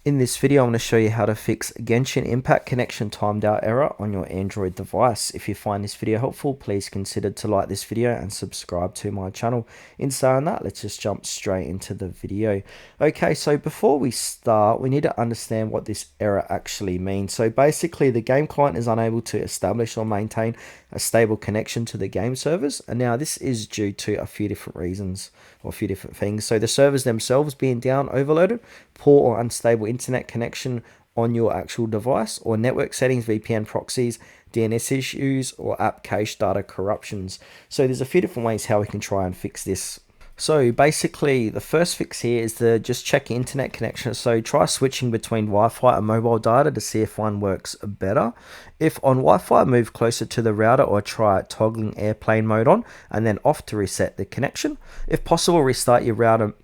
In this video, I'm going to show you how to fix Genshin Impact connection timed out error on your Android device. If you find this video helpful, please consider to like this video and subscribe to my channel. In saying that, let's just jump straight into the video. Okay, so before we start, we need to understand what this error actually means. So basically, the game client is unable to establish or maintain a stable connection to the game servers. And now this is due to a few different reasons or a few different things. So the servers themselves being down, overloaded, poor or unstable internet connection on your actual device, or network settings, VPN proxies, DNS issues, or app cache data corruptions. So there's a few different ways how we can try and fix this. So basically, the first fix here is to just check internet connection. So try switching between Wi-Fi and mobile data to see if one works better. If on Wi-Fi, move closer to the router or try toggling airplane mode on and then off to reset the connection. If possible, restart your router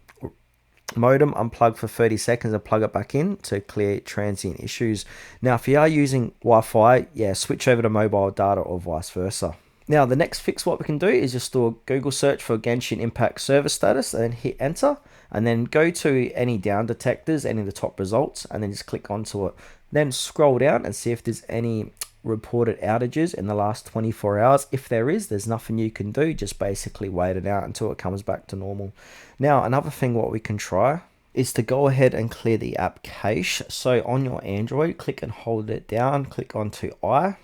modem, unplug for 30 seconds and plug it back in to clear transient issues. Now, if you are using Wi-Fi, switch over to mobile data or vice versa. Now, the next fix, what we can do is just do a Google search for Genshin Impact server status and hit enter, and then go to any down detectors, any of the top results, and then just click onto it. Then scroll down and see if there's any reported outages in the last 24 hours. If there is, there's nothing you can do. Just basically wait it out until it comes back to normal. Now, another thing what we can try is to go ahead and clear the app cache. So on your Android, click and hold it down, click onto I,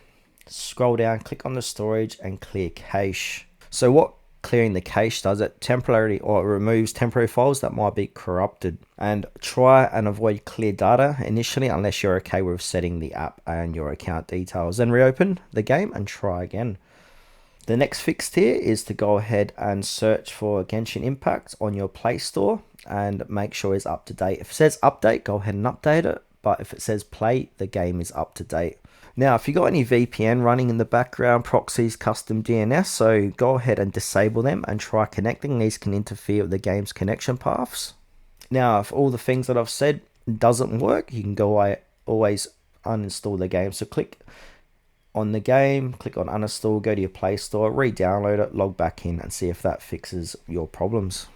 scroll down, click on the storage and clear cache. So what clearing the cache does, it temporarily or it removes temporary files that might be corrupted. And try and avoid clear data initially unless you're okay with setting the app and your account details. Then reopen the game and try again. The next fix here is to go ahead and search for Genshin Impact on your Play Store and make sure it's up to date. If it says update, go ahead and update it. But if it says play, the game is up to date. Now, if you got any VPN running in the background, proxies, custom DNS, so go ahead and disable them and try connecting. These can interfere with the game's connection paths. Now, if all the things that I've said doesn't work, you can go always uninstall the game. So click on the game, click on uninstall, go to your Play Store, re-download it, log back in and see if that fixes your problems.